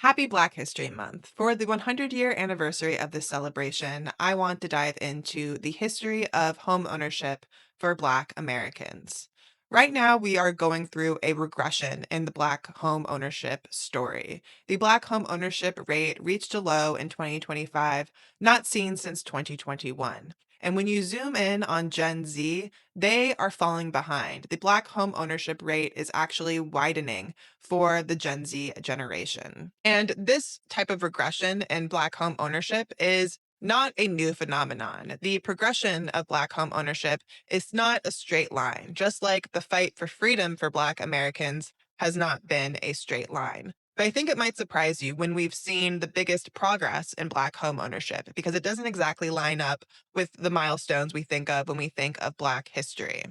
Happy Black History Month. For the 100-year anniversary of this celebration, I want to dive into the history of home ownership for Black Americans. Right now, we are going through a regression in the Black home ownership story. The Black home ownership rate reached a low in 2025, not seen since 2021. And when you zoom in on Gen Z, they are falling behind. The Black home ownership rate is actually widening for the Gen Z generation. And this type of regression in Black home ownership is not a new phenomenon. The progression of Black home ownership is not a straight line, just like the fight for freedom for Black Americans has not been a straight line. But I think it might surprise you when we've seen the biggest progress in Black home ownership because it doesn't exactly line up with the milestones we think of when we think of Black history.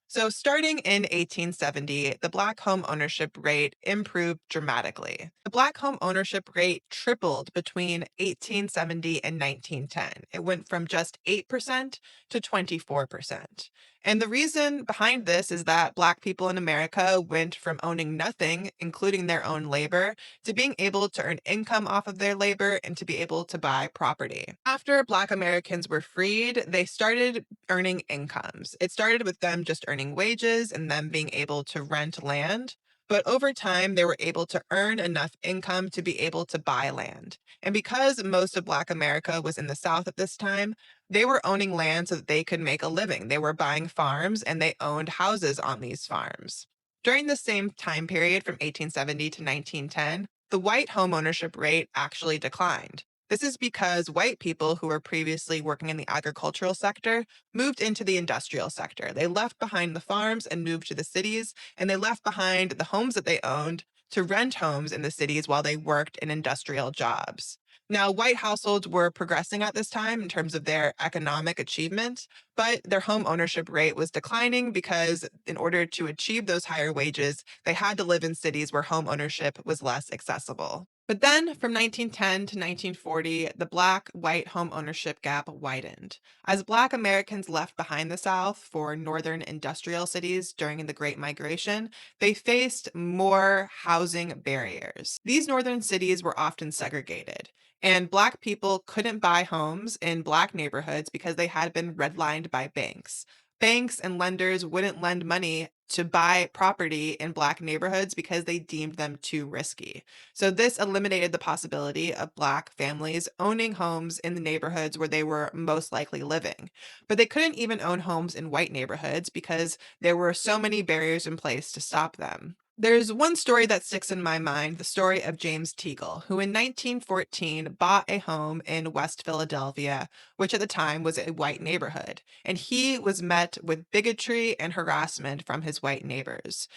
So, starting in 1870, the Black home ownership rate improved dramatically. The Black home ownership rate tripled between 1870 and 1910. It went from just 8% to 24%. And the reason behind this is that Black people in America went from owning nothing, including their own labor, to being able to earn income off of their labor and to be able to buy property. After Black Americans were freed, they started earning incomes. It started with them just earning wages and them being able to rent land. But over time, they were able to earn enough income to be able to buy land. And because most of Black America was in the South at this time, they were owning land so that they could make a living. They were buying farms and they owned houses on these farms. During the same time period from 1870 to 1910, the white homeownership rate actually declined. This is because white people who were previously working in the agricultural sector moved into the industrial sector. They left behind the farms and moved to the cities, and they left behind the homes that they owned to rent homes in the cities while they worked in industrial jobs. Now, white households were progressing at this time in terms of their economic achievement, but their home ownership rate was declining because in order to achieve those higher wages, they had to live in cities where home ownership was less accessible. But then from 1910 to 1940, the Black white home ownership gap widened. As Black Americans left behind the South for northern industrial cities during the Great Migration, they faced more housing barriers. These northern cities were often segregated, and Black people couldn't buy homes in Black neighborhoods because they had been redlined by banks. Banks and lenders wouldn't lend money to buy property in Black neighborhoods because they deemed them too risky. So, this eliminated the possibility of Black families owning homes in the neighborhoods where they were most likely living. But they couldn't even own homes in white neighborhoods because there were so many barriers in place to stop them. There's one story that sticks in my mind, the story of James Teagle, who in 1914 bought a home in West Philadelphia, which at the time was a white neighborhood. And he was met with bigotry and harassment from his white neighbors.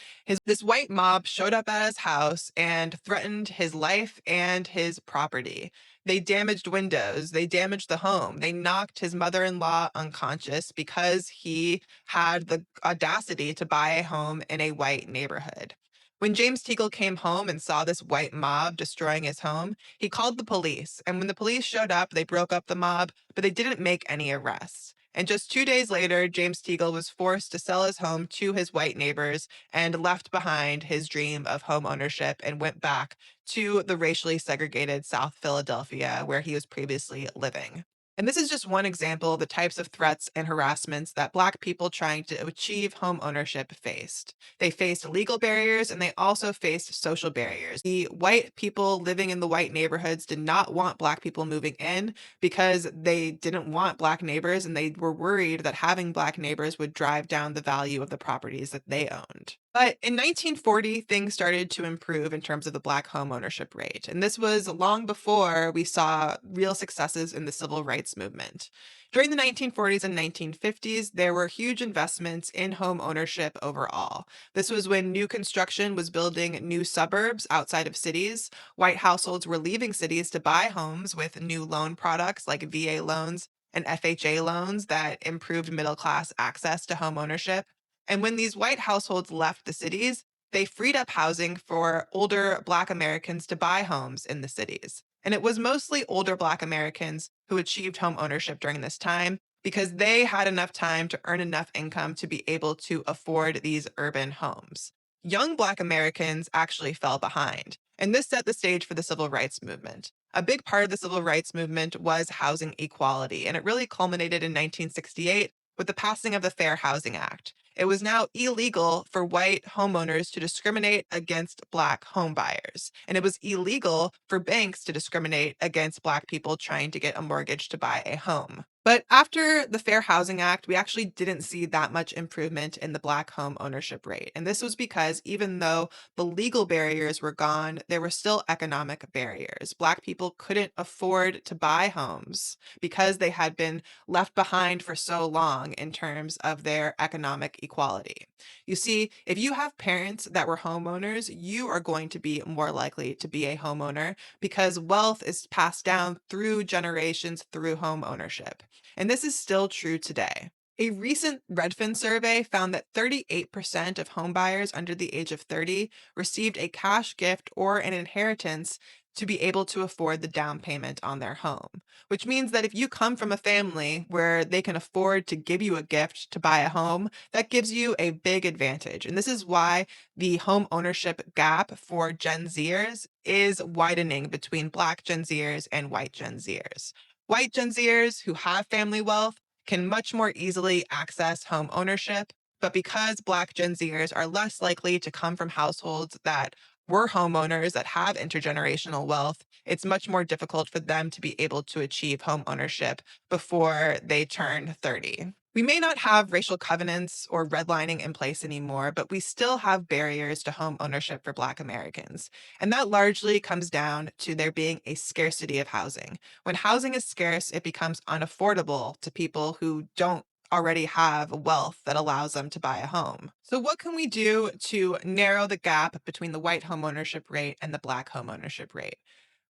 This white mob showed up at his house and threatened his life and his property. They damaged windows, they damaged the home, they knocked his mother-in-law unconscious because he had the audacity to buy a home in a white neighborhood. When James Teagle came home and saw this white mob destroying his home, he called the police. And when the police showed up, they broke up the mob, but they didn't make any arrests. And just 2 days later, James Teagle was forced to sell his home to his white neighbors and left behind his dream of home ownership and went back to the racially segregated South Philadelphia where he was previously living. And this is just one example of the types of threats and harassments that Black people trying to achieve home ownership faced. They faced legal barriers and they also faced social barriers. The white people living in the white neighborhoods did not want Black people moving in because they didn't want Black neighbors and they were worried that having Black neighbors would drive down the value of the properties that they owned. But in 1940, things started to improve in terms of the Black home ownership rate. And this was long before we saw real successes in the civil rights movement. During the 1940s and 1950s, there were huge investments in home ownership overall. This was when new construction was building new suburbs outside of cities. White households were leaving cities to buy homes with new loan products like VA loans and FHA loans that improved middle class access to home ownership. And when these white households left the cities, they freed up housing for older Black Americans to buy homes in the cities. And it was mostly older Black Americans who achieved home ownership during this time because they had enough time to earn enough income to be able to afford these urban homes. Young Black Americans actually fell behind. And this set the stage for the civil rights movement. A big part of the civil rights movement was housing equality, and it really culminated in 1968 with the passing of the Fair Housing Act. It was now illegal for white homeowners to discriminate against Black homebuyers, and it was illegal for banks to discriminate against Black people trying to get a mortgage to buy a home. But after the Fair Housing Act, we actually didn't see that much improvement in the Black home ownership rate. And this was because even though the legal barriers were gone, there were still economic barriers. Black people couldn't afford to buy homes because they had been left behind for so long in terms of their economic equality. You see, if you have parents that were homeowners, you are going to be more likely to be a homeowner because wealth is passed down through generations through home ownership. And this is still true today. A recent Redfin survey found that 38% of homebuyers under the age of 30 received a cash gift or an inheritance to be able to afford the down payment on their home, which means that if you come from a family where they can afford to give you a gift to buy a home, that gives you a big advantage. And this is why the home ownership gap for Gen Zers is widening between Black Gen Zers and white Gen Zers. White Gen Zers who have family wealth can much more easily access home ownership, but because Black Gen Zers are less likely to come from households that were homeowners that have intergenerational wealth, it's much more difficult for them to be able to achieve home ownership before they turn 30. We may not have racial covenants or redlining in place anymore, but we still have barriers to home ownership for Black Americans. And that largely comes down to there being a scarcity of housing. When housing is scarce, it becomes unaffordable to people who don't already have wealth that allows them to buy a home. So, what can we do to narrow the gap between the white homeownership rate and the Black homeownership rate?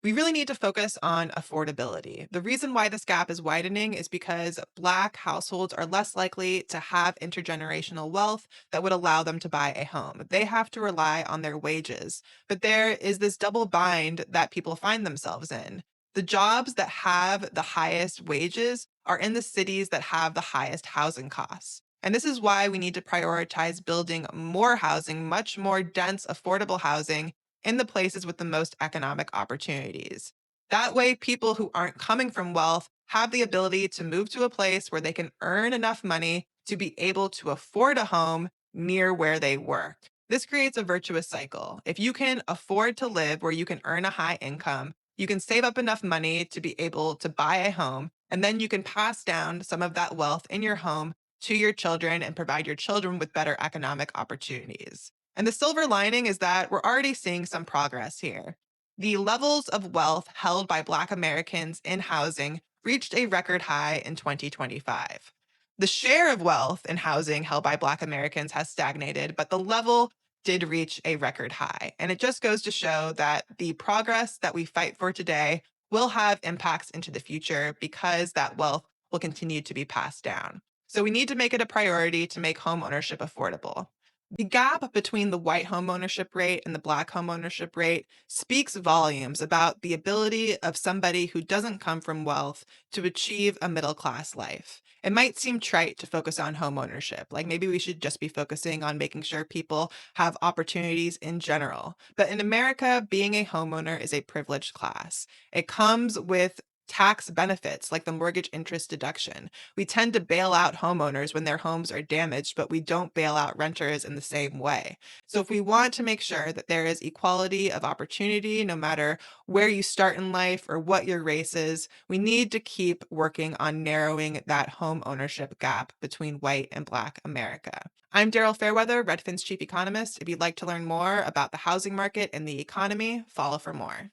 We really need to focus on affordability. The reason why this gap is widening is because Black households are less likely to have intergenerational wealth that would allow them to buy a home. They have to rely on their wages. But there is this double bind that people find themselves in. The jobs that have the highest wages are in the cities that have the highest housing costs. And this is why we need to prioritize building more housing, much more dense, affordable housing in the places with the most economic opportunities. That way, people who aren't coming from wealth have the ability to move to a place where they can earn enough money to be able to afford a home near where they work. This creates a virtuous cycle. If you can afford to live where you can earn a high income, you can save up enough money to be able to buy a home, and then you can pass down some of that wealth in your home to your children and provide your children with better economic opportunities. And the silver lining is that we're already seeing some progress here. The levels of wealth held by Black Americans in housing reached a record high in 2025. The share of wealth in housing held by Black Americans has stagnated, but the level did reach a record high. And it just goes to show that the progress that we fight for today will have impacts into the future because that wealth will continue to be passed down. So we need to make it a priority to make home ownership affordable. The gap between the white homeownership rate and the Black homeownership rate speaks volumes about the ability of somebody who doesn't come from wealth to achieve a middle class life. It might seem trite to focus on homeownership, like maybe we should just be focusing on making sure people have opportunities in general. But in America, being a homeowner is a privileged class. It comes with tax benefits like the mortgage interest deduction. We tend to bail out homeowners when their homes are damaged, but we don't bail out renters in the same way. So, if we want to make sure that there is equality of opportunity, no matter where you start in life or what your race is, we need to keep working on narrowing that home ownership gap between white and Black America. I'm Daryl Fairweather, Redfin's chief economist. If you'd like to learn more about the housing market and the economy, follow for more.